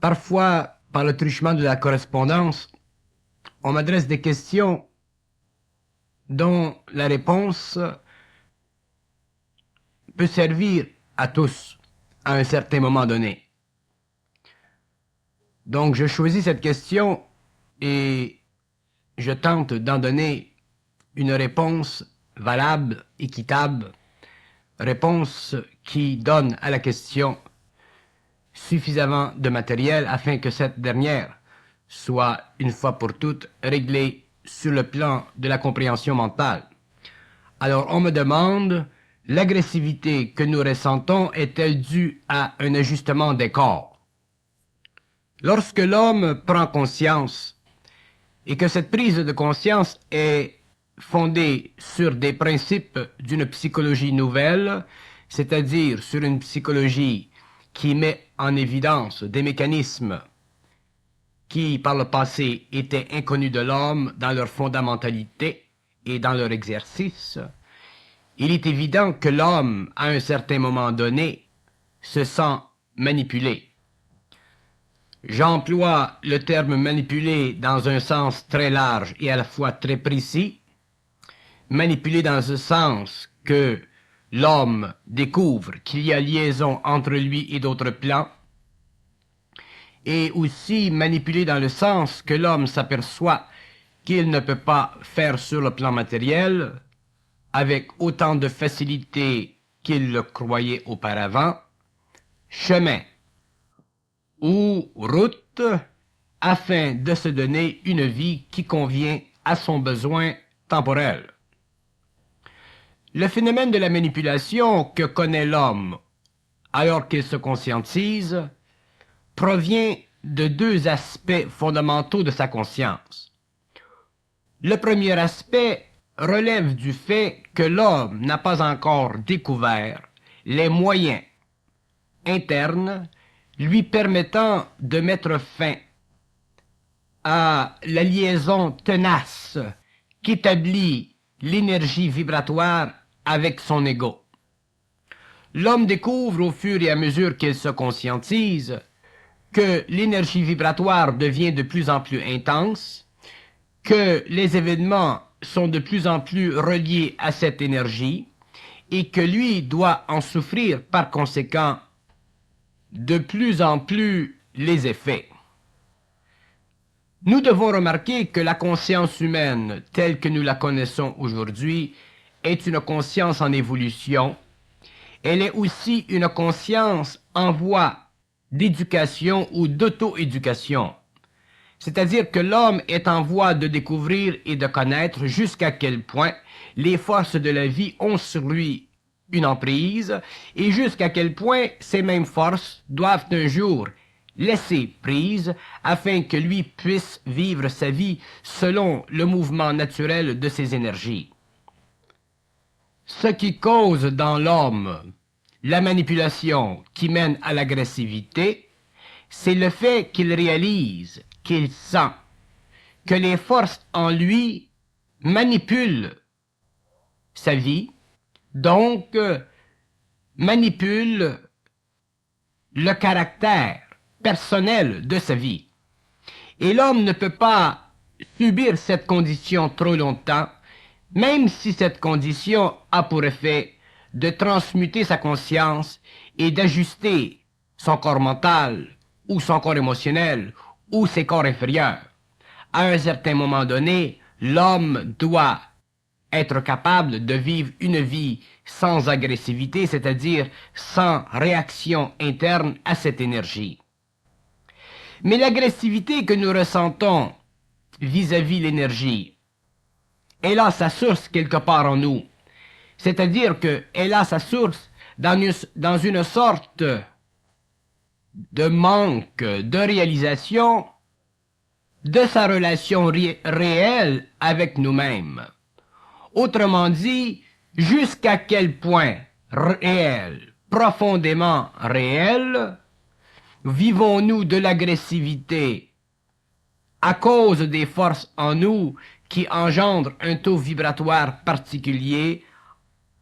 Parfois, par le truchement de la correspondance, on m'adresse des questions dont la réponse peut servir à tous à un certain moment donné. Donc, je choisis cette question et je tente d'en donner une réponse valable, équitable, réponse qui donne à la question suffisamment de matériel afin que cette dernière soit, une fois pour toutes, réglée sur le plan de la compréhension mentale. Alors, on me demande, l'agressivité que nous ressentons est-elle due à un ajustement des corps? Lorsque l'homme prend conscience, et que cette prise de conscience est fondée sur des principes d'une psychologie nouvelle, c'est-à-dire sur une psychologie qui met en évidence des mécanismes qui, par le passé, étaient inconnus de l'homme dans leur fondamentalité et dans leur exercice, il est évident que l'homme, à un certain moment donné, se sent manipulé. J'emploie le terme manipulé dans un sens très large et à la fois très précis. Manipulé dans ce sens que l'homme découvre qu'il y a liaison entre lui et d'autres plans, et aussi manipulé dans le sens que l'homme s'aperçoit qu'il ne peut pas faire sur le plan matériel avec autant de facilité qu'il le croyait auparavant, chemin ou route afin de se donner une vie qui convient à son besoin temporel. Le phénomène de la manipulation que connaît l'homme alors qu'il se conscientise provient de deux aspects fondamentaux de sa conscience. Le premier aspect relève du fait que l'homme n'a pas encore découvert les moyens internes lui permettant de mettre fin à la liaison tenace qu'établit l'énergie vibratoire avec son ego. L'homme découvre au fur et à mesure qu'il se conscientise que l'énergie vibratoire devient de plus en plus intense, que les événements sont de plus en plus reliés à cette énergie et que lui doit en souffrir par conséquent de plus en plus les effets. Nous devons remarquer que la conscience humaine, telle que nous la connaissons aujourd'hui, est une conscience en évolution. Elle est aussi une conscience en voie d'éducation ou d'auto-éducation. C'est-à-dire que l'homme est en voie de découvrir et de connaître jusqu'à quel point les forces de la vie ont sur lui une emprise et jusqu'à quel point ces mêmes forces doivent un jour laisser prise afin que lui puisse vivre sa vie selon le mouvement naturel de ses énergies. Ce qui cause dans l'homme la manipulation qui mène à l'agressivité, c'est le fait qu'il réalise, qu'il sent que les forces en lui manipulent sa vie, donc manipulent le caractère personnel de sa vie. Et l'homme ne peut pas subir cette condition trop longtemps, même si cette condition a pour effet de transmuter sa conscience et d'ajuster son corps mental ou son corps émotionnel ou ses corps inférieurs. À un certain moment donné, l'homme doit être capable de vivre une vie sans agressivité, c'est-à-dire sans réaction interne à cette énergie. Mais l'agressivité que nous ressentons vis-à-vis l'énergie, elle a sa source quelque part en nous. C'est-à-dire qu'elle a sa source dans une sorte de manque de réalisation de sa relation réelle avec nous-mêmes. Autrement dit, jusqu'à quel point réel, profondément réel, vivons-nous de l'agressivité à cause des forces en nous qui engendrent un taux vibratoire particulier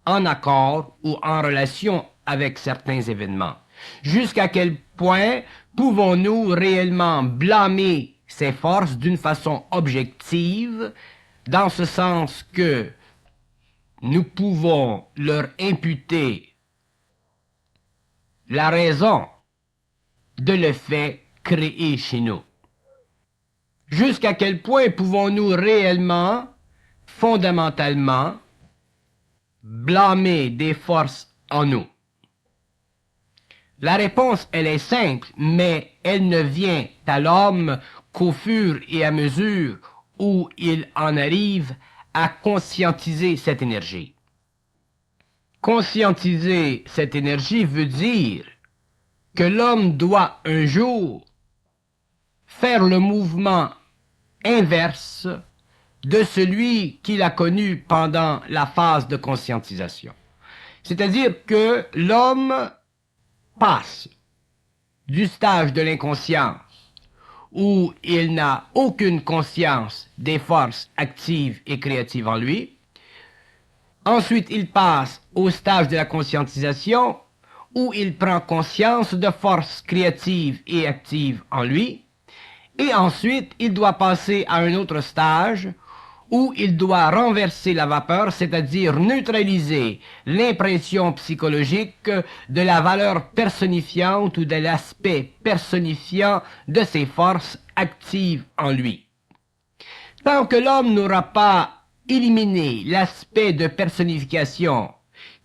en accord ou en relation avec certains événements. Jusqu'à quel point pouvons-nous réellement blâmer ces forces d'une façon objective, dans ce sens que nous pouvons leur imputer la raison de l'effet créé chez nous? Jusqu'à quel point pouvons-nous réellement, fondamentalement, blâmer des forces en nous? La réponse, elle est simple, mais elle ne vient à l'homme qu'au fur et à mesure où il en arrive à conscientiser cette énergie. Conscientiser cette énergie veut dire que l'homme doit un jour faire le mouvement inverse de celui qu'il a connu pendant la phase de conscientisation. C'est-à-dire que l'homme passe du stage de l'inconscience où il n'a aucune conscience des forces actives et créatives en lui. Ensuite, il passe au stage de la conscientisation où il prend conscience de forces créatives et actives en lui. Et ensuite, il doit passer à un autre stage où il doit renverser la vapeur, c'est-à-dire neutraliser l'impression psychologique de la valeur personnifiante ou de l'aspect personnifiant de ses forces actives en lui. Tant que l'homme n'aura pas éliminé l'aspect de personnification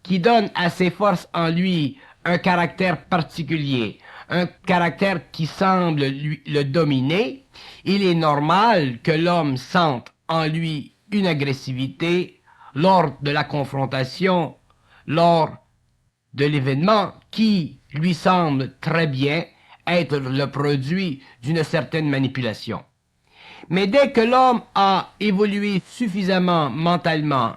qui donne à ses forces en lui un caractère particulier, un caractère qui semble le dominer, il est normal que l'homme sente en lui une agressivité lors de la confrontation, lors de l'événement qui lui semble très bien être le produit d'une certaine manipulation. Mais dès que l'homme a évolué suffisamment mentalement,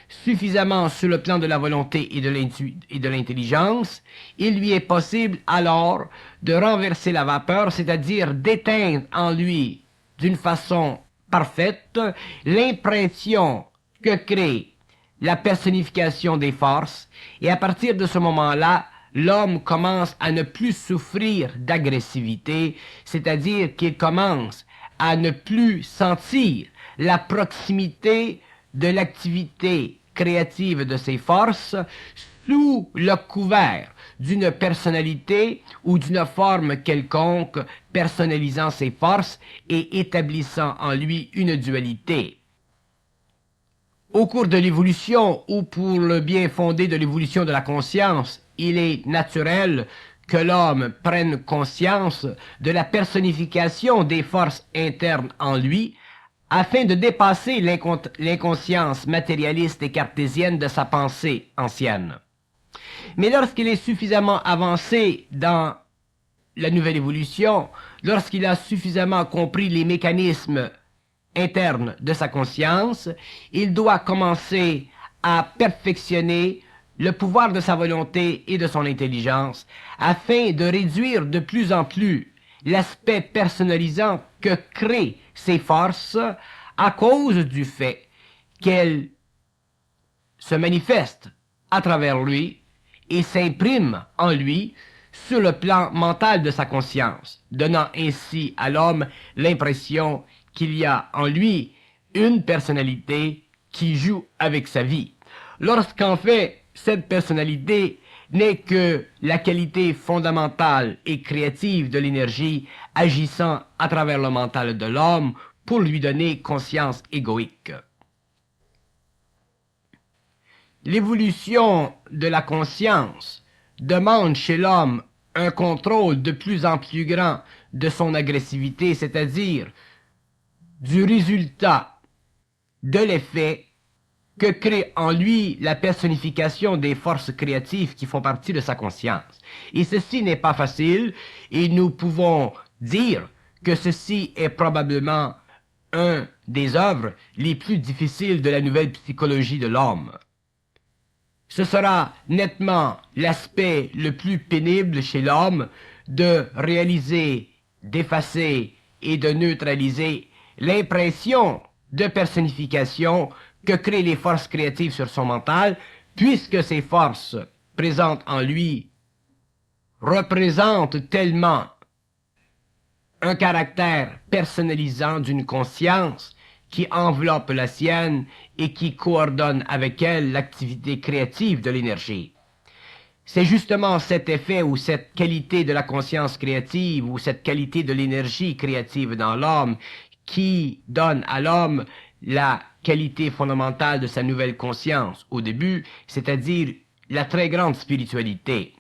suffisamment sur le plan de la volonté et de l'intelligence, il lui est possible alors de renverser la vapeur, c'est-à-dire d'éteindre en lui d'une façon parfaite l'impression que crée la personnification des forces, et à partir de ce moment-là, l'homme commence à ne plus souffrir d'agressivité, c'est-à-dire qu'il commence à ne plus sentir la proximité de l'activité créative de ses forces sous le couvert d'une personnalité ou d'une forme quelconque personnalisant ses forces et établissant en lui une dualité. Au cours de l'évolution, ou pour le bien fondé de l'évolution de la conscience, il est naturel que l'homme prenne conscience de la personnification des forces internes en lui, afin de dépasser l'inconscience matérialiste et cartésienne de sa pensée ancienne. Mais lorsqu'il est suffisamment avancé dans la nouvelle évolution, lorsqu'il a suffisamment compris les mécanismes internes de sa conscience, il doit commencer à perfectionner le pouvoir de sa volonté et de son intelligence, afin de réduire de plus en plus l'aspect personnalisant que créent ces forces à cause du fait qu'elles se manifestent à travers lui et s'impriment en lui sur le plan mental de sa conscience, donnant ainsi à l'homme l'impression qu'il y a en lui une personnalité qui joue avec sa vie. Lorsqu'en fait, cette personnalité n'est que la qualité fondamentale et créative de l'énergie agissant à travers le mental de l'homme pour lui donner conscience égoïque. L'évolution de la conscience demande chez l'homme un contrôle de plus en plus grand de son agressivité, c'est-à-dire du résultat de l'effet que crée en lui la personnification des forces créatives qui font partie de sa conscience. Et ceci n'est pas facile, et nous pouvons dire que ceci est probablement un des œuvres les plus difficiles de la nouvelle psychologie de l'homme. Ce sera nettement l'aspect le plus pénible chez l'homme de réaliser, d'effacer et de neutraliser l'impression de personnification que créent les forces créatives sur son mental, puisque ces forces présentent en lui représente tellement un caractère personnalisant d'une conscience qui enveloppe la sienne et qui coordonne avec elle l'activité créative de l'énergie. C'est justement cet effet ou cette qualité de la conscience créative ou cette qualité de l'énergie créative dans l'homme qui donne à l'homme la qualité fondamentale de sa nouvelle conscience au début, c'est-à-dire la très grande spiritualité.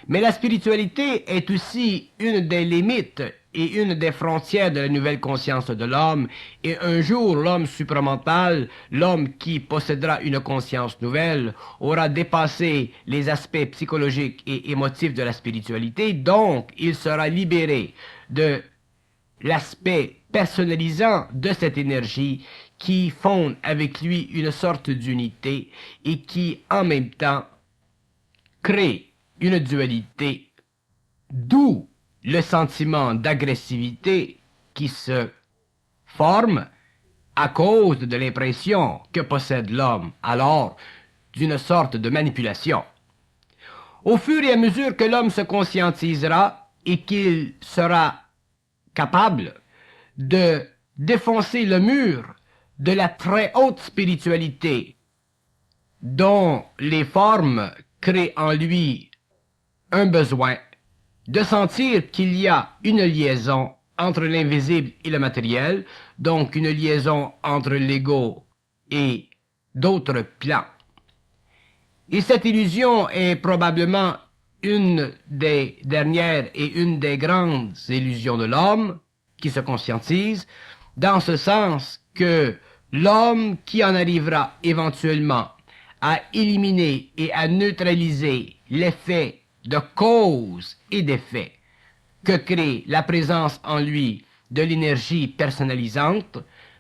Mais la spiritualité est aussi une des limites et une des frontières de la nouvelle conscience de l'homme, et un jour l'homme supramental, l'homme qui possédera une conscience nouvelle, aura dépassé les aspects psychologiques et émotifs de la spiritualité, donc il sera libéré de l'aspect personnalisant de cette énergie qui fonde avec lui une sorte d'unité et qui en même temps crée une dualité, d'où le sentiment d'agressivité qui se forme à cause de l'impression que possède l'homme alors d'une sorte de manipulation. Au fur et à mesure que l'homme se conscientisera et qu'il sera capable de défoncer le mur de la très haute spiritualité dont les formes créent en lui un besoin de sentir qu'il y a une liaison entre l'invisible et le matériel, donc une liaison entre l'ego et d'autres plans. Et cette illusion est probablement une des dernières et une des grandes illusions de l'homme qui se conscientise, dans ce sens que l'homme qui en arrivera éventuellement à éliminer et à neutraliser l'effet de cause et d'effet que crée la présence en lui de l'énergie personnalisante,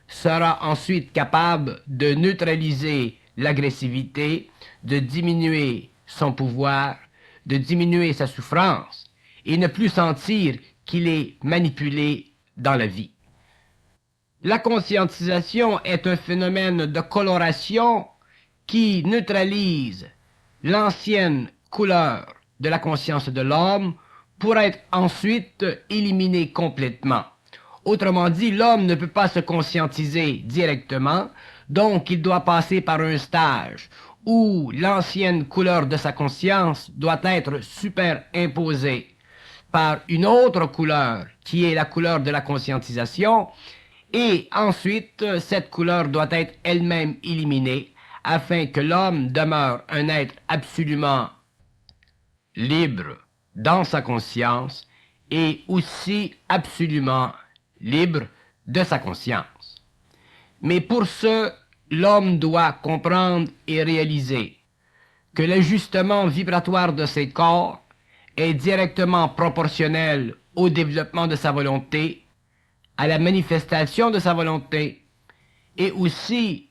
sera ensuite capable de neutraliser l'agressivité, de diminuer son pouvoir, de diminuer sa souffrance et ne plus sentir qu'il est manipulé dans la vie. La conscientisation est un phénomène de coloration qui neutralise l'ancienne couleur de la conscience de l'homme pour être ensuite éliminé complètement. Autrement dit, l'homme ne peut pas se conscientiser directement, donc il doit passer par un stage où l'ancienne couleur de sa conscience doit être superimposée par une autre couleur qui est la couleur de la conscientisation, et ensuite cette couleur doit être elle-même éliminée afin que l'homme demeure un être absolument libre dans sa conscience et aussi absolument libre de sa conscience. Mais pour ce, l'homme doit comprendre et réaliser que l'ajustement vibratoire de ses corps est directement proportionnel au développement de sa volonté, à la manifestation de sa volonté, et aussi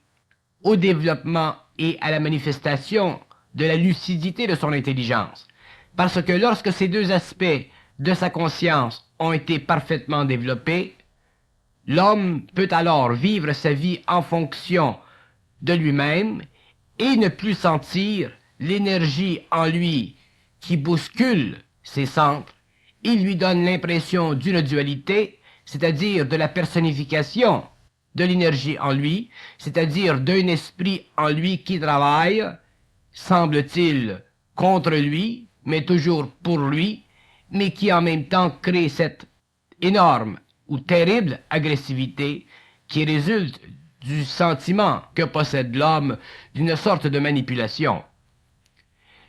au développement et à la manifestation de la lucidité de son intelligence. Parce que lorsque ces deux aspects de sa conscience ont été parfaitement développés, l'homme peut alors vivre sa vie en fonction de lui-même et ne plus sentir l'énergie en lui qui bouscule ses centres. Il lui donne l'impression d'une dualité, c'est-à-dire de la personnification de l'énergie en lui, c'est-à-dire d'un esprit en lui qui travaille, semble-t-il, contre lui, mais toujours pour lui, mais qui en même temps crée cette énorme ou terrible agressivité qui résulte du sentiment que possède l'homme d'une sorte de manipulation.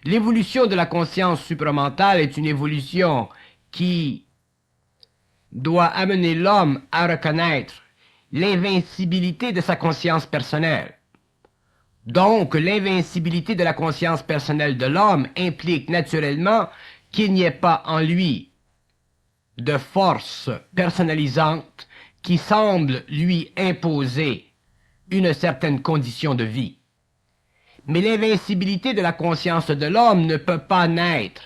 L'évolution de la conscience supramentale est une évolution qui doit amener l'homme à reconnaître l'invincibilité de sa conscience personnelle. Donc, l'invincibilité de la conscience personnelle de l'homme implique naturellement qu'il n'y ait pas en lui de force personnalisante qui semble lui imposer une certaine condition de vie. Mais l'invincibilité de la conscience de l'homme ne peut pas naître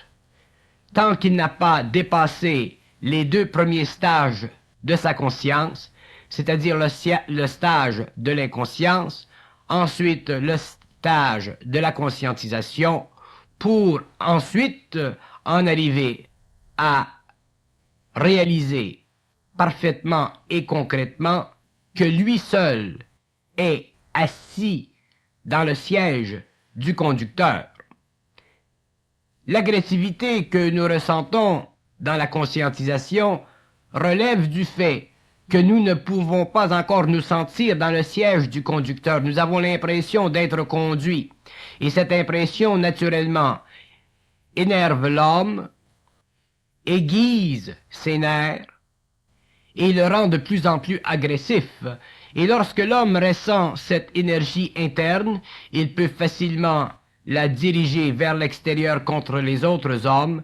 tant qu'il n'a pas dépassé les deux premiers stages de sa conscience, c'est-à-dire le stage de l'inconscience, ensuite le stage de la conscientisation, pour ensuite en arriver à réaliser parfaitement et concrètement que lui seul est assis dans le siège du conducteur. L'agressivité que nous ressentons dans la conscientisation relève du fait que nous ne pouvons pas encore nous sentir dans le siège du conducteur. Nous avons l'impression d'être conduits. Et cette impression, naturellement, énerve l'homme, aiguise ses nerfs et le rend de plus en plus agressif. Et lorsque l'homme ressent cette énergie interne, il peut facilement la diriger vers l'extérieur contre les autres hommes,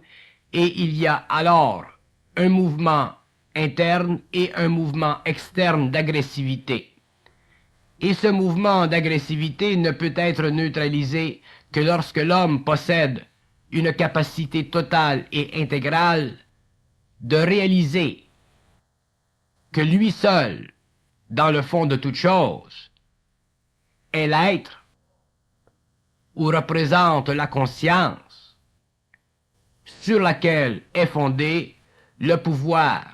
et il y a alors un mouvement interne et un mouvement externe d'agressivité. Et ce mouvement d'agressivité ne peut être neutralisé que lorsque l'homme possède une capacité totale et intégrale de réaliser que lui seul, dans le fond de toute chose, est l'être ou représente la conscience sur laquelle est fondé le pouvoir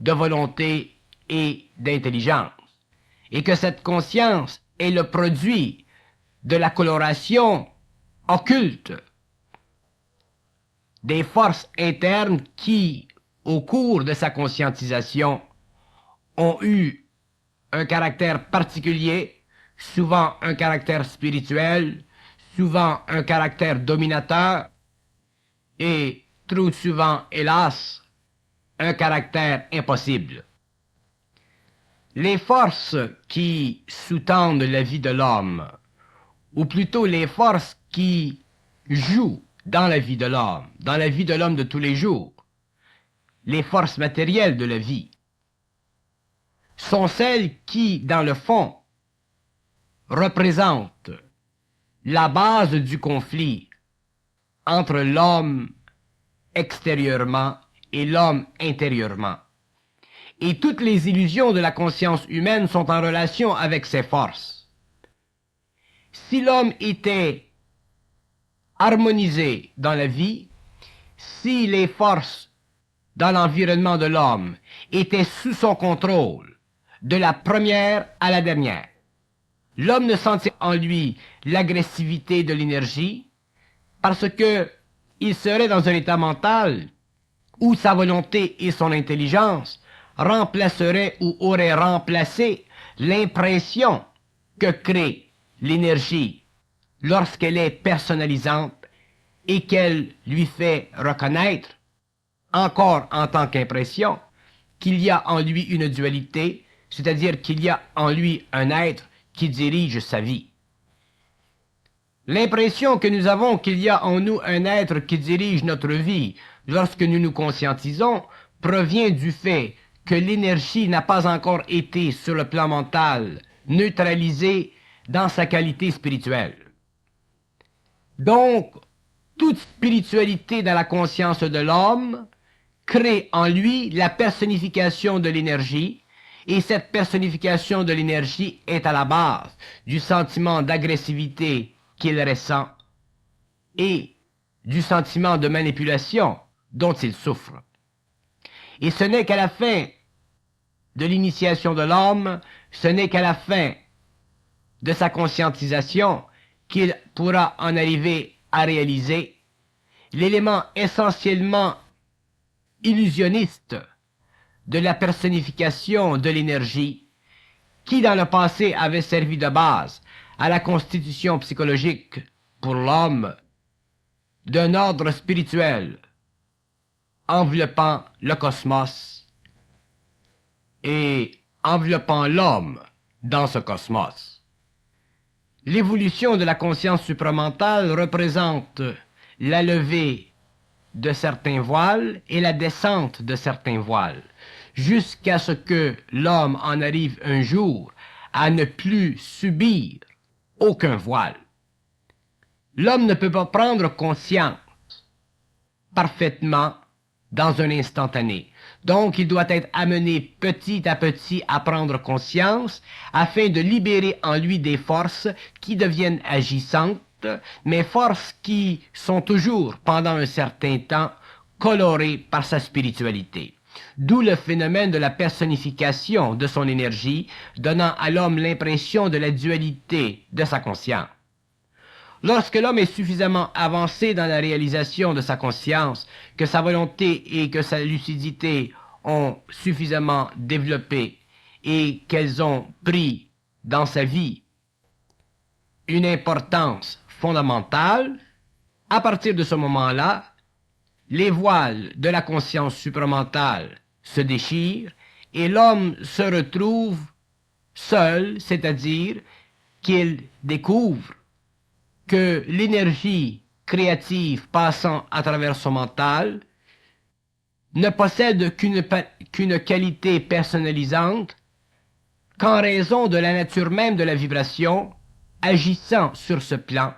de volonté et d'intelligence, et que cette conscience est le produit de la coloration occulte des forces internes qui, au cours de sa conscientisation, ont eu un caractère particulier, souvent un caractère spirituel, souvent un caractère dominateur, et trop souvent, hélas, un caractère impossible. Les forces qui sous-tendent la vie de l'homme, ou plutôt les forces qui jouent dans la vie de l'homme de tous les jours, les forces matérielles de la vie, sont celles qui, dans le fond, représentent la base du conflit entre l'homme extérieurement et l'homme intérieurement. Et toutes les illusions de la conscience humaine sont en relation avec ces forces. Si l'homme était harmonisé dans la vie, si les forces dans l'environnement de l'homme étaient sous son contrôle, de la première à la dernière, l'homme ne sentait en lui l'agressivité de l'énergie parce que il serait dans un état mental où sa volonté et son intelligence remplaceraient ou auraient remplacé l'impression que crée l'énergie lorsqu'elle est personnalisante et qu'elle lui fait reconnaître, encore en tant qu'impression, qu'il y a en lui une dualité, c'est-à-dire qu'il y a en lui un être qui dirige sa vie. L'impression que nous avons qu'il y a en nous un être qui dirige notre vie lorsque nous nous conscientisons provient du fait que l'énergie n'a pas encore été sur le plan mental neutralisée dans sa qualité spirituelle. Donc, toute spiritualité dans la conscience de l'homme crée en lui la personnification de l'énergie, et cette personnification de l'énergie est à la base du sentiment d'agressivité qu'il ressent et du sentiment de manipulation dont il souffre. Et ce n'est qu'à la fin de l'initiation de l'homme, ce n'est qu'à la fin de sa conscientisation qu'il pourra en arriver à réaliser l'élément essentiellement illusionniste de la personnification de l'énergie qui dans le passé avait servi de base à la constitution psychologique pour l'homme d'un ordre spirituel enveloppant le cosmos et enveloppant l'homme dans ce cosmos. L'évolution de la conscience supramentale représente la levée de certains voiles et la descente de certains voiles, jusqu'à ce que l'homme en arrive un jour à ne plus subir aucun voile. L'homme ne peut pas prendre conscience parfaitement dans un instantané. Donc, il doit être amené petit à petit à prendre conscience afin de libérer en lui des forces qui deviennent agissantes, mais forces qui sont toujours, pendant un certain temps, coloré par sa spiritualité. D'où le phénomène de la personnification de son énergie, donnant à l'homme l'impression de la dualité de sa conscience. Lorsque l'homme est suffisamment avancé dans la réalisation de sa conscience, que sa volonté et que sa lucidité ont suffisamment développé et qu'elles ont pris dans sa vie une importance fondamentale, à partir de ce moment-là, les voiles de la conscience supramentale se déchirent et l'homme se retrouve seul, c'est-à-dire qu'il découvre que l'énergie créative passant à travers son mental ne possède qu'une qualité personnalisante qu'en raison de la nature même de la vibration agissant sur ce plan,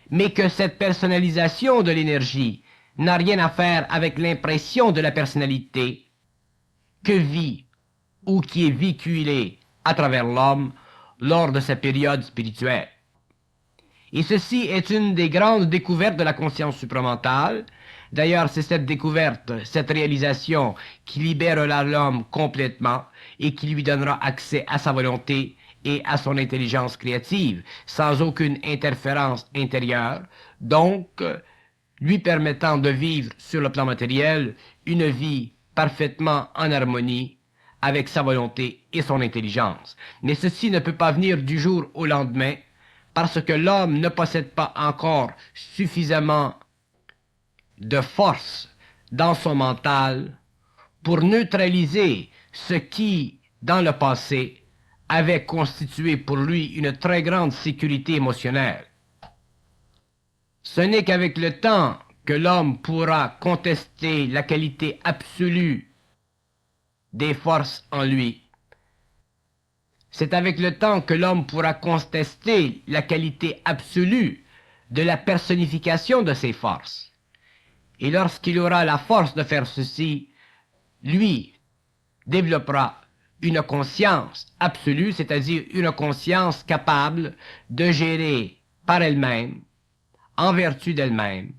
mais que cette personnalisation de l'énergie n'a rien à faire avec l'impression de la personnalité que vit ou qui est véhiculée à travers l'homme lors de sa période spirituelle. Et ceci est une des grandes découvertes de la conscience supramentale. D'ailleurs, c'est cette découverte, cette réalisation qui libérera l'homme complètement et qui lui donnera accès à sa volonté et à son intelligence créative, sans aucune interférence intérieure, donc lui permettant de vivre sur le plan matériel une vie parfaitement en harmonie avec sa volonté et son intelligence. Mais ceci ne peut pas venir du jour au lendemain, parce que l'homme ne possède pas encore suffisamment de force dans son mental pour neutraliser ce qui, dans le passé, avait constitué pour lui une très grande sécurité émotionnelle. Ce n'est qu'avec le temps que l'homme pourra contester la qualité absolue des forces en lui. C'est avec le temps que l'homme pourra contester la qualité absolue de la personnification de ses forces. Et lorsqu'il aura la force de faire ceci, lui développera une conscience absolue, c'est-à-dire une conscience capable de gérer par elle-même, en vertu d'elle-même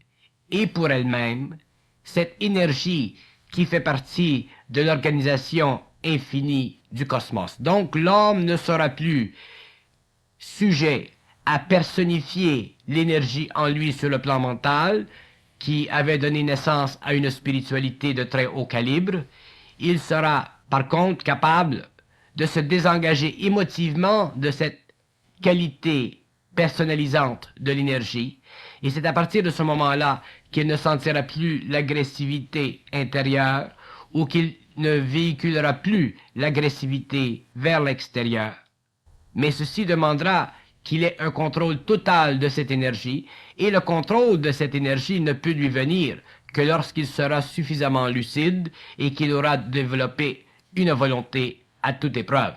et pour elle-même, cette énergie qui fait partie de l'organisation infinie du cosmos. Donc l'homme ne sera plus sujet à personnifier l'énergie en lui sur le plan mental, qui avait donné naissance à une spiritualité de très haut calibre. Il sera par contre capable de se désengager émotivement de cette qualité personnalisante de l'énergie, et c'est à partir de ce moment-là qu'il ne sentira plus l'agressivité intérieure ou qu'il ne véhiculera plus l'agressivité vers l'extérieur. Mais ceci demandera qu'il ait un contrôle total de cette énergie, et le contrôle de cette énergie ne peut lui venir que lorsqu'il sera suffisamment lucide et qu'il aura développé une volonté à toute épreuve.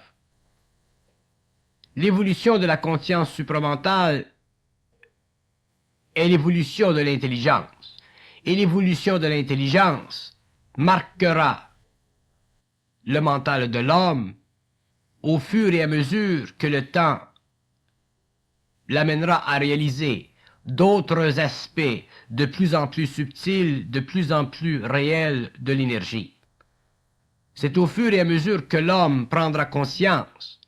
L'évolution de la conscience supramentale est l'évolution de l'intelligence, et l'évolution de l'intelligence marquera le mental de l'homme au fur et à mesure que le temps l'amènera à réaliser d'autres aspects de plus en plus subtils, de plus en plus réels de l'énergie. C'est au fur et à mesure que l'homme prendra conscience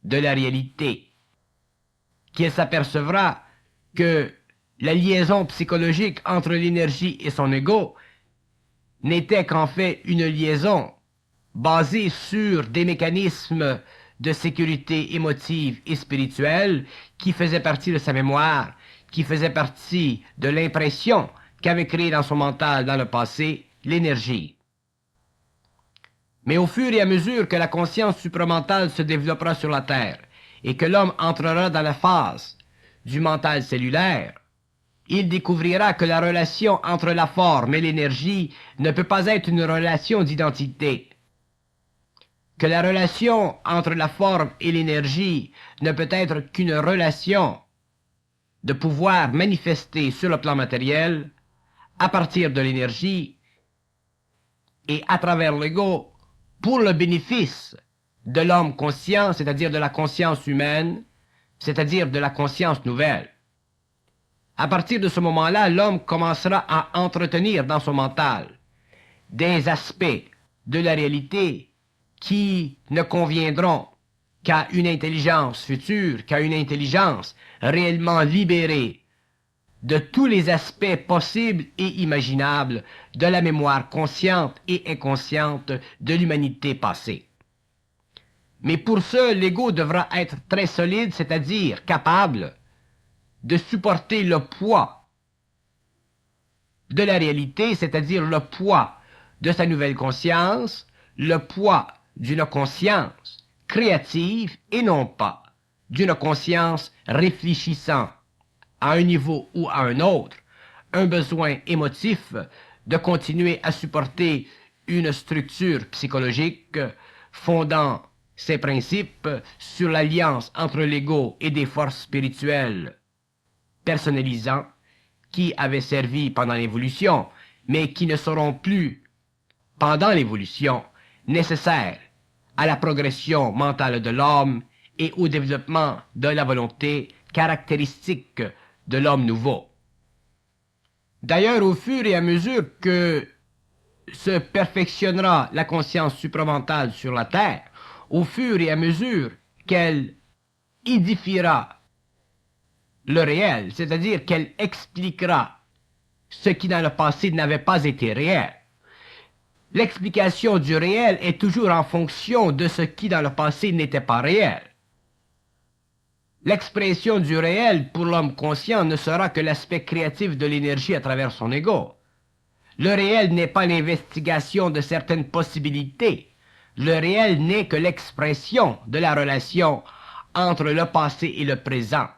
de la réalité qu'il s'apercevra que la liaison psychologique entre l'énergie et son ego n'était qu'en fait une liaison basée sur des mécanismes de sécurité émotive et spirituelle qui faisaient partie de sa mémoire, qui faisaient partie de l'impression qu'avait créée dans son mental dans le passé l'énergie. Mais au fur et à mesure que la conscience supramentale se développera sur la Terre et que l'homme entrera dans la phase du mental cellulaire, il découvrira que la relation entre la forme et l'énergie ne peut pas être une relation d'identité, que la relation entre la forme et l'énergie ne peut être qu'une relation de pouvoir manifester sur le plan matériel à partir de l'énergie et à travers l'ego pour le bénéfice de l'homme conscient, c'est-à-dire de la conscience humaine, c'est-à-dire de la conscience nouvelle. À partir de ce moment-là, l'homme commencera à entretenir dans son mental des aspects de la réalité qui ne conviendront qu'à une intelligence future, qu'à une intelligence réellement libérée de tous les aspects possibles et imaginables de la mémoire consciente et inconsciente de l'humanité passée. Mais pour ce, l'ego devra être très solide, c'est-à-dire capable de supporter le poids de la réalité, c'est-à-dire le poids de sa nouvelle conscience, le poids d'une conscience créative et non pas d'une conscience réfléchissant à un niveau ou à un autre, un besoin émotif de continuer à supporter une structure psychologique fondant ses principes sur l'alliance entre l'ego et des forces spirituelles personnalisant qui avaient servi pendant l'évolution, mais qui ne seront plus, pendant l'évolution, nécessaires à la progression mentale de l'homme et au développement de la volonté caractéristique de l'homme nouveau. D'ailleurs, au fur et à mesure que se perfectionnera la conscience supramentale sur la Terre, au fur et à mesure qu'elle édifiera le réel, c'est-à-dire qu'elle expliquera ce qui dans le passé n'avait pas été réel. L'explication du réel est toujours en fonction de ce qui dans le passé n'était pas réel. L'expression du réel pour l'homme conscient ne sera que l'aspect créatif de l'énergie à travers son ego. Le réel n'est pas l'investigation de certaines possibilités. Le réel n'est que l'expression de la relation entre le passé et le présent.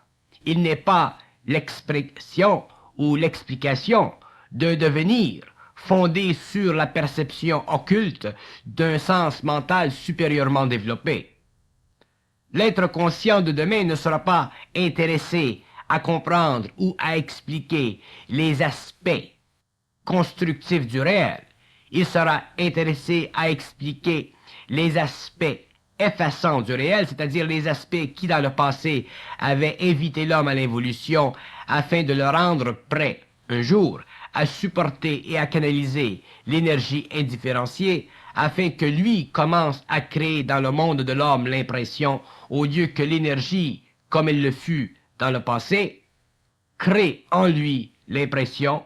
Il n'est pas l'expression ou l'explication d'un devenir fondé sur la perception occulte d'un sens mental supérieurement développé. L'être conscient de demain ne sera pas intéressé à comprendre ou à expliquer les aspects constructifs du réel. Il sera intéressé à expliquer les aspects effaçants du réel, c'est-à-dire les aspects qui dans le passé avaient invité l'homme à l'évolution afin de le rendre prêt un jour à supporter et à canaliser l'énergie indifférenciée afin que lui commence à créer dans le monde de l'homme l'impression, au lieu que l'énergie, comme elle le fut dans le passé, crée en lui l'impression,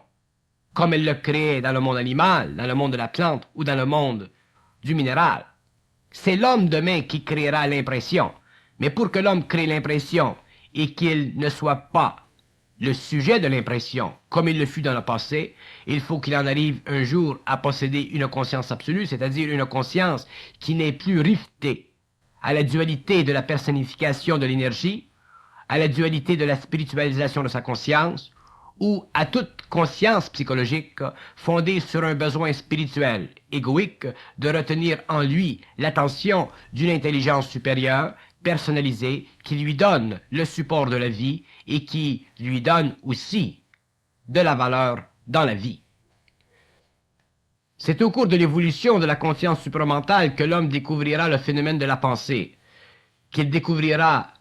comme elle le créait dans le monde animal, dans le monde de la plante ou dans le monde du minéral. C'est l'homme demain qui créera l'impression. Mais pour que l'homme crée l'impression et qu'il ne soit pas le sujet de l'impression, comme il le fut dans le passé, il faut qu'il en arrive un jour à posséder une conscience absolue, c'est-à-dire une conscience qui n'est plus rivetée à la dualité de la personnification de l'énergie, à la dualité de la spiritualisation de sa conscience, ou à toute conscience psychologique fondée sur un besoin spirituel, égoïque, de retenir en lui l'attention d'une intelligence supérieure, personnalisée, qui lui donne le support de la vie et qui lui donne aussi de la valeur dans la vie. C'est au cours de l'évolution de la conscience supramentale que l'homme découvrira le phénomène de la pensée, qu'il découvrira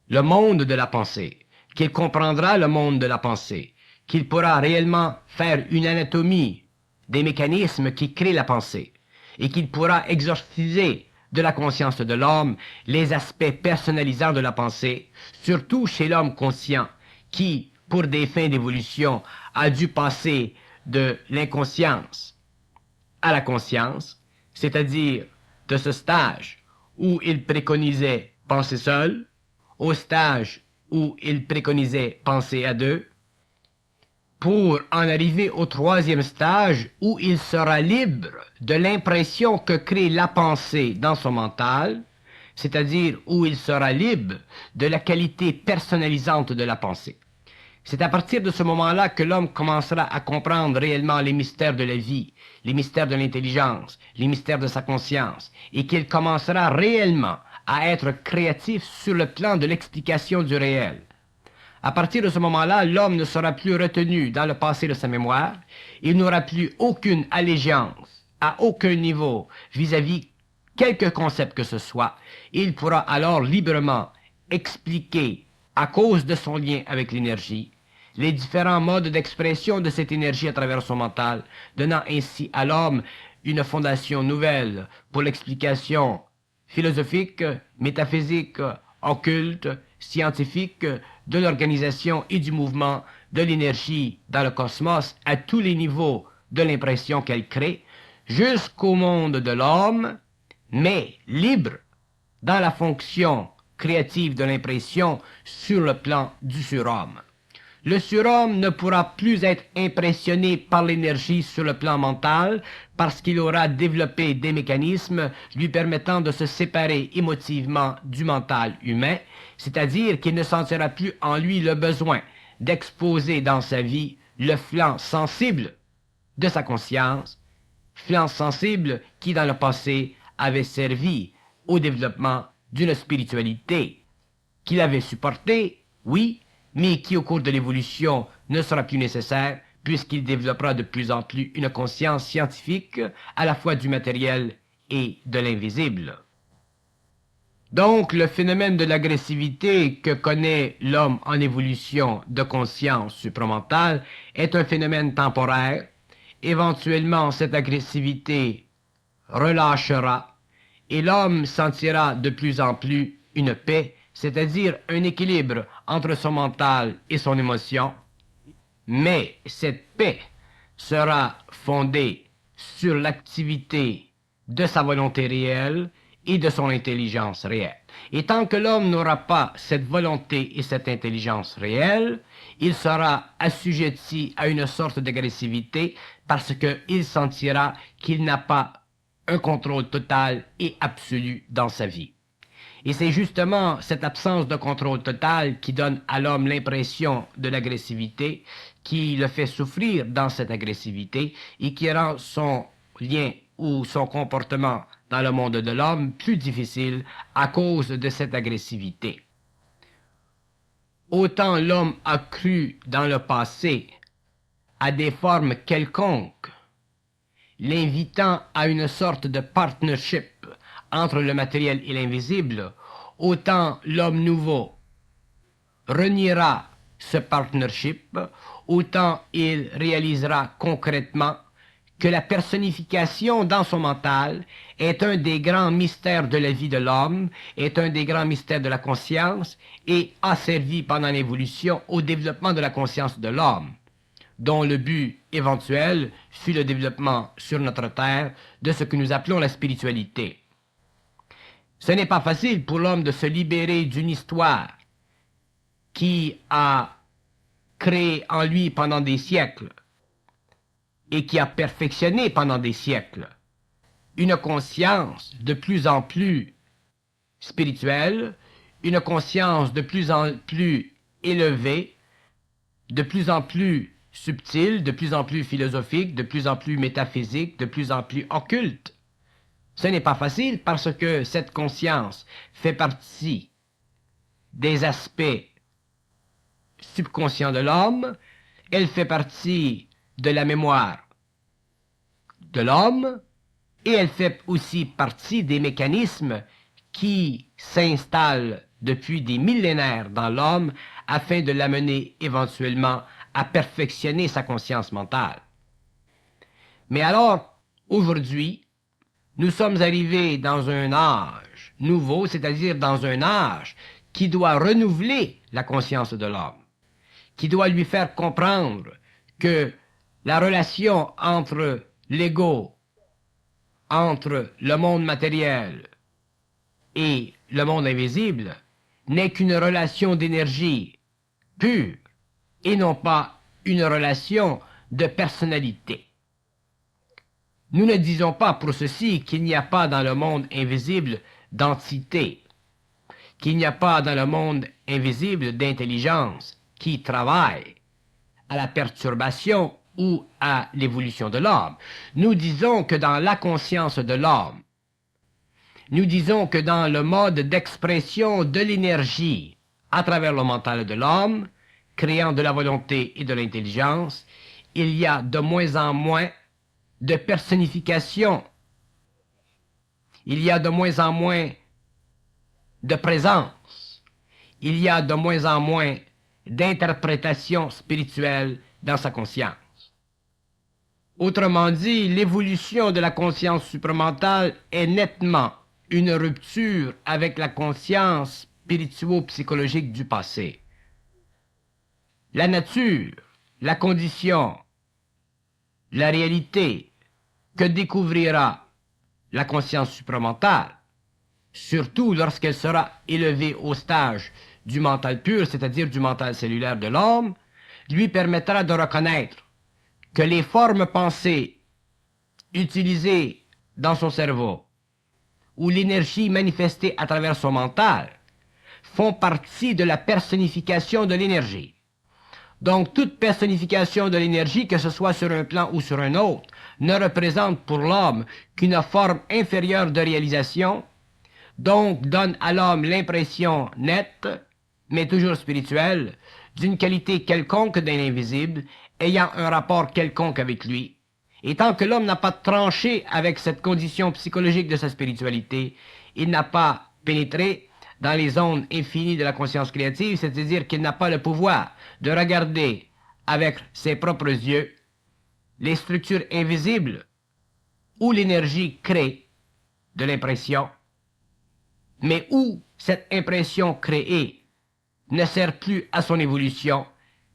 le monde de la pensée, qu'il comprendra le monde de la pensée, qu'il pourra réellement faire une anatomie des mécanismes qui créent la pensée, et qu'il pourra exorciser de la conscience de l'homme les aspects personnalisants de la pensée, surtout chez l'homme conscient, qui, pour des fins d'évolution, a dû passer de l'inconscience à la conscience, c'est-à-dire de ce stage où il préconisait penser seul, au stage où il préconisait penser à deux, pour en arriver au troisième stage où il sera libre de l'impression que crée la pensée dans son mental, c'est-à-dire où il sera libre de la qualité personnalisante de la pensée. C'est à partir de ce moment-là que l'homme commencera à comprendre réellement les mystères de la vie, les mystères de l'intelligence, les mystères de sa conscience, et qu'il commencera réellement à être créatif sur le plan de l'explication du réel. À partir de ce moment-là, l'homme ne sera plus retenu dans le passé de sa mémoire, il n'aura plus aucune allégeance à aucun niveau vis-à-vis quelque concept que ce soit, il pourra alors librement expliquer, à cause de son lien avec l'énergie, les différents modes d'expression de cette énergie à travers son mental, donnant ainsi à l'homme une fondation nouvelle pour l'explication philosophique, métaphysique, occulte, scientifique de l'organisation et du mouvement de l'énergie dans le cosmos à tous les niveaux de l'impression qu'elle crée, jusqu'au monde de l'homme, mais libre dans la fonction créative de l'impression sur le plan du surhomme. Le surhomme ne pourra plus être impressionné par l'énergie sur le plan mental parce qu'il aura développé des mécanismes lui permettant de se séparer émotivement du mental humain, c'est-à-dire qu'il ne sentira plus en lui le besoin d'exposer dans sa vie le flanc sensible de sa conscience, flanc sensible qui dans le passé avait servi au développement d'une spiritualité qu'il avait supportée, oui, mais qui au cours de l'évolution ne sera plus nécessaire puisqu'il développera de plus en plus une conscience scientifique à la fois du matériel et de l'invisible. Donc, le phénomène de l'agressivité que connaît l'homme en évolution de conscience supramentale est un phénomène temporaire. Éventuellement, cette agressivité relâchera et l'homme sentira de plus en plus une paix, c'est-à-dire un équilibre entre son mental et son émotion, mais cette paix sera fondée sur l'activité de sa volonté réelle et de son intelligence réelle. Et tant que l'homme n'aura pas cette volonté et cette intelligence réelle, il sera assujetti à une sorte d'agressivité parce qu'il sentira qu'il n'a pas un contrôle total et absolu dans sa vie. Et c'est justement cette absence de contrôle total qui donne à l'homme l'impression de l'agressivité, qui le fait souffrir dans cette agressivité et qui rend son lien ou son comportement dans le monde de l'homme plus difficile à cause de cette agressivité. Autant l'homme a cru dans le passé à des formes quelconques, l'invitant à une sorte de partnership entre le matériel et l'invisible, autant l'homme nouveau reniera ce partnership, autant il réalisera concrètement que la personnification dans son mental est un des grands mystères de la vie de l'homme, est un des grands mystères de la conscience et a servi pendant l'évolution au développement de la conscience de l'homme, dont le but éventuel fut le développement sur notre terre de ce que nous appelons la spiritualité. Ce n'est pas facile pour l'homme de se libérer d'une histoire qui a créé en lui pendant des siècles et qui a perfectionné pendant des siècles une conscience de plus en plus spirituelle, une conscience de plus en plus élevée, de plus en plus subtile, de plus en plus philosophique, de plus en plus métaphysique, de plus en plus occulte. Ce n'est pas facile parce que cette conscience fait partie des aspects subconscients de l'homme, elle fait partie de la mémoire de l'homme et elle fait aussi partie des mécanismes qui s'installent depuis des millénaires dans l'homme afin de l'amener éventuellement à perfectionner sa conscience mentale. Mais alors, aujourd'hui, nous sommes arrivés dans un âge nouveau, c'est-à-dire dans un âge qui doit renouveler la conscience de l'homme, qui doit lui faire comprendre que la relation entre l'ego, entre le monde matériel et le monde invisible, n'est qu'une relation d'énergie pure et non pas une relation de personnalité. Nous ne disons pas pour ceci qu'il n'y a pas dans le monde invisible d'entité, qu'il n'y a pas dans le monde invisible d'intelligence qui travaille à la perturbation ou à l'évolution de l'homme. Nous disons que dans la conscience de l'homme, nous disons que dans le mode d'expression de l'énergie à travers le mental de l'homme, créant de la volonté et de l'intelligence, il y a de moins en moins de personnification. Il y a de moins en moins de présence. Il y a de moins en moins d'interprétation spirituelle dans sa conscience. Autrement dit, l'évolution de la conscience supramentale est nettement une rupture avec la conscience spirituo-psychologique du passé. La nature, la condition, la réalité que découvrira la conscience supramentale, surtout lorsqu'elle sera élevée au stage du mental pur, c'est-à-dire du mental cellulaire de l'homme, lui permettra de reconnaître que les formes pensées utilisées dans son cerveau ou l'énergie manifestée à travers son mental font partie de la personnification de l'énergie. Donc, toute personnification de l'énergie, que ce soit sur un plan ou sur un autre, ne représente pour l'homme qu'une forme inférieure de réalisation, donc donne à l'homme l'impression nette, mais toujours spirituelle, d'une qualité quelconque d'un invisible, ayant un rapport quelconque avec lui. Et tant que l'homme n'a pas tranché avec cette condition psychologique de sa spiritualité, il n'a pas pénétré dans les zones infinies de la conscience créative, c'est-à-dire qu'il n'a pas le pouvoir de regarder avec ses propres yeux les structures invisibles où l'énergie crée de l'impression, mais où cette impression créée ne sert plus à son évolution,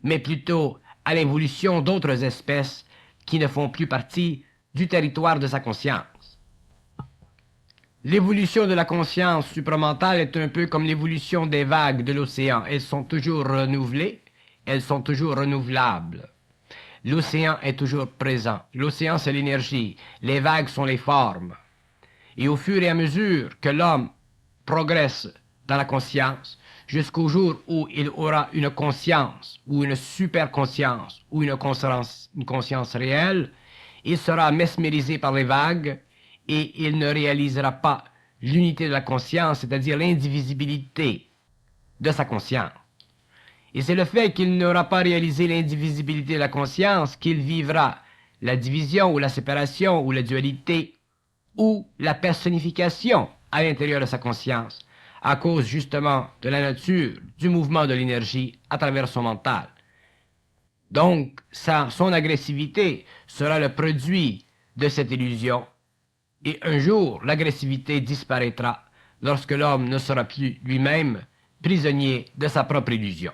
mais plutôt à l'évolution d'autres espèces qui ne font plus partie du territoire de sa conscience. L'évolution de la conscience supramentale est un peu comme l'évolution des vagues de l'océan. Elles sont toujours renouvelées, elles sont toujours renouvelables. L'océan est toujours présent. L'océan, c'est l'énergie. Les vagues sont les formes. Et au fur et à mesure que l'homme progresse dans la conscience, jusqu'au jour où il aura une conscience, ou une super-conscience, ou une conscience réelle, il sera mesmérisé par les vagues, et il ne réalisera pas l'unité de la conscience, c'est-à-dire l'indivisibilité de sa conscience. Et c'est le fait qu'il n'aura pas réalisé l'indivisibilité de la conscience qu'il vivra la division ou la séparation ou la dualité ou la personnification à l'intérieur de sa conscience, à cause justement de la nature du mouvement de l'énergie à travers son mental. Donc, son agressivité sera le produit de cette illusion. Et un jour, l'agressivité disparaîtra lorsque l'homme ne sera plus lui-même prisonnier de sa propre illusion.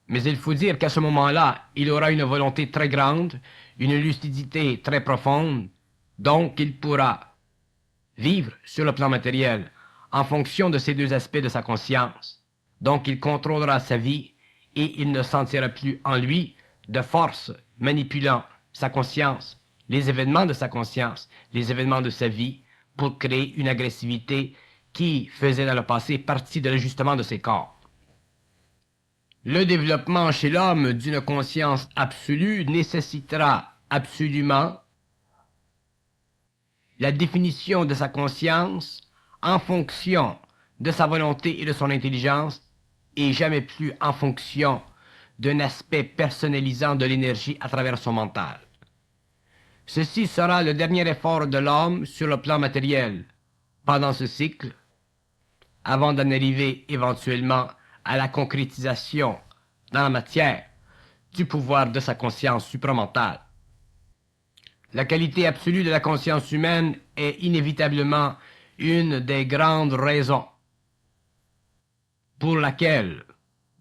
Mais il faut dire qu'à ce moment-là, il aura une volonté très grande, une lucidité très profonde, donc il pourra vivre sur le plan matériel en fonction de ces deux aspects de sa conscience. Donc il contrôlera sa vie et il ne sentira plus en lui de force manipulant sa conscience, les événements de sa conscience, les événements de sa vie, pour créer une agressivité qui faisait dans le passé partie de l'ajustement de ses corps. Le développement chez l'homme d'une conscience absolue nécessitera absolument la définition de sa conscience en fonction de sa volonté et de son intelligence, et jamais plus en fonction d'un aspect personnalisant de l'énergie à travers son mental. Ceci sera le dernier effort de l'homme sur le plan matériel pendant ce cycle, avant d'en arriver éventuellement à la concrétisation dans la matière du pouvoir de sa conscience supramentale. La qualité absolue de la conscience humaine est inévitablement une des grandes raisons pour laquelle,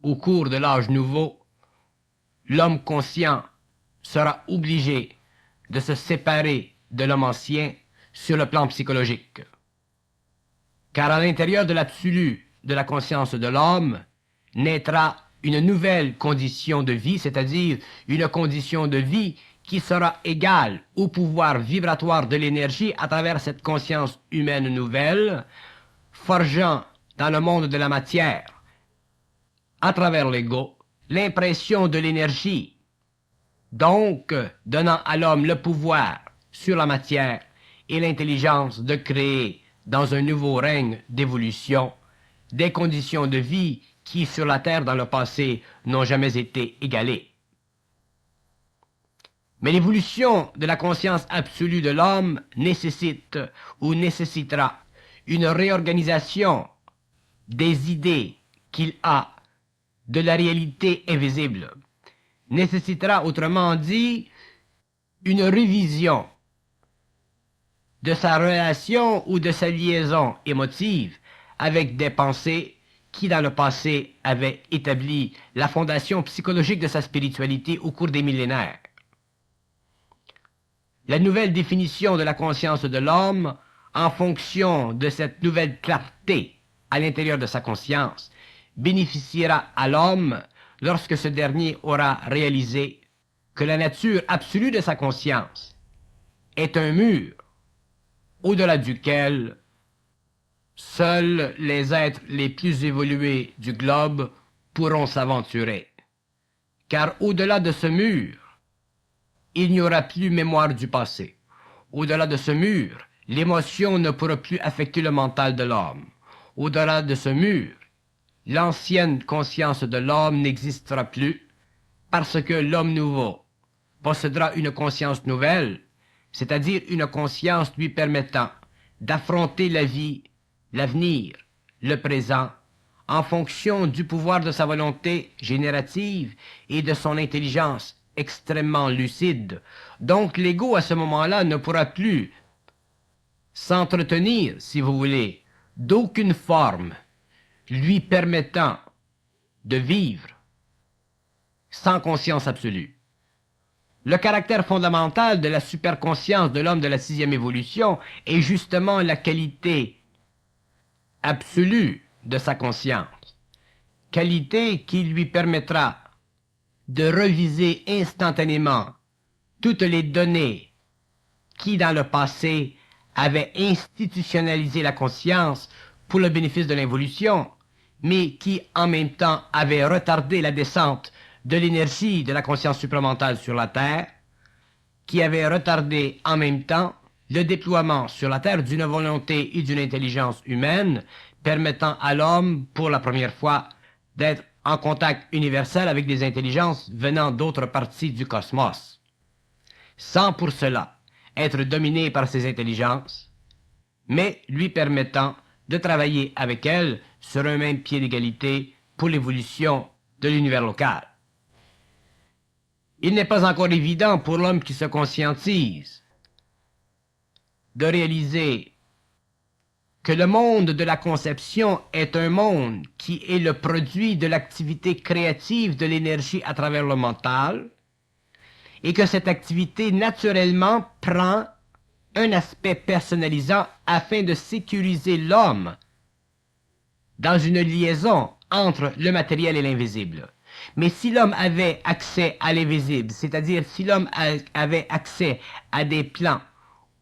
au cours de l'âge nouveau, l'homme conscient sera obligé de se séparer de l'homme ancien sur le plan psychologique. Car à l'intérieur de l'absolu de la conscience de l'homme naîtra une nouvelle condition de vie, c'est-à-dire une condition de vie qui sera égale au pouvoir vibratoire de l'énergie à travers cette conscience humaine nouvelle, forgeant dans le monde de la matière, à travers l'ego, l'impression de l'énergie, donc donnant à l'homme le pouvoir sur la matière et l'intelligence de créer dans un nouveau règne d'évolution des conditions de vie qui sur la Terre dans le passé n'ont jamais été égalées. Mais l'évolution de la conscience absolue de l'homme nécessite ou nécessitera une réorganisation des idées qu'il a de la réalité invisible, nécessitera autrement dit une révision de sa relation ou de sa liaison émotive avec des pensées qui dans le passé avaient établi la fondation psychologique de sa spiritualité au cours des millénaires. La nouvelle définition de la conscience de l'homme, en fonction de cette nouvelle clarté à l'intérieur de sa conscience, bénéficiera à l'homme lorsque ce dernier aura réalisé que la nature absolue de sa conscience est un mur au-delà duquel seuls les êtres les plus évolués du globe pourront s'aventurer. Car au-delà de ce mur, il n'y aura plus mémoire du passé. Au-delà de ce mur, l'émotion ne pourra plus affecter le mental de l'homme. Au-delà de ce mur, l'ancienne conscience de l'homme n'existera plus parce que l'homme nouveau possédera une conscience nouvelle, c'est-à-dire une conscience lui permettant d'affronter la vie, l'avenir, le présent, en fonction du pouvoir de sa volonté générative et de son intelligence extrêmement lucide. Donc l'ego à ce moment-là ne pourra plus s'entretenir, si vous voulez, d'aucune forme lui permettant de vivre sans conscience absolue. Le caractère fondamental de la superconscience de l'homme de la sixième évolution est justement la qualité absolue de sa conscience, qualité qui lui permettra de reviser instantanément toutes les données qui, dans le passé, avaient institutionnalisé la conscience pour le bénéfice de l'évolution, mais qui, en même temps, avaient retardé la descente de l'énergie de la conscience supramentale sur la Terre, qui avaient retardé en même temps le déploiement sur la Terre d'une volonté et d'une intelligence humaine permettant à l'homme, pour la première fois, d'être en contact universel avec des intelligences venant d'autres parties du cosmos, sans pour cela être dominé par ces intelligences, mais lui permettant de travailler avec elles sur un même pied d'égalité pour l'évolution de l'univers local. Il n'est pas encore évident pour l'homme qui se conscientise de réaliser que le monde de la conception est un monde qui est le produit de l'activité créative de l'énergie à travers le mental, et que cette activité naturellement prend un aspect personnalisant afin de sécuriser l'homme dans une liaison entre le matériel et l'invisible. Mais si l'homme avait accès à l'invisible, c'est-à-dire si l'homme avait accès à des plans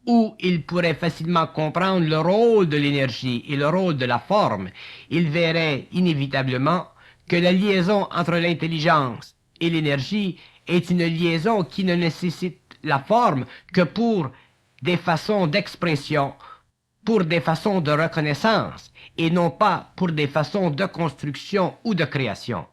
où il pourrait facilement comprendre le rôle de l'énergie et le rôle de la forme, il verrait inévitablement que la liaison entre l'intelligence et l'énergie est une liaison qui ne nécessite la forme que pour des façons d'expression, pour des façons de reconnaissance, et non pas pour des façons de construction ou de création.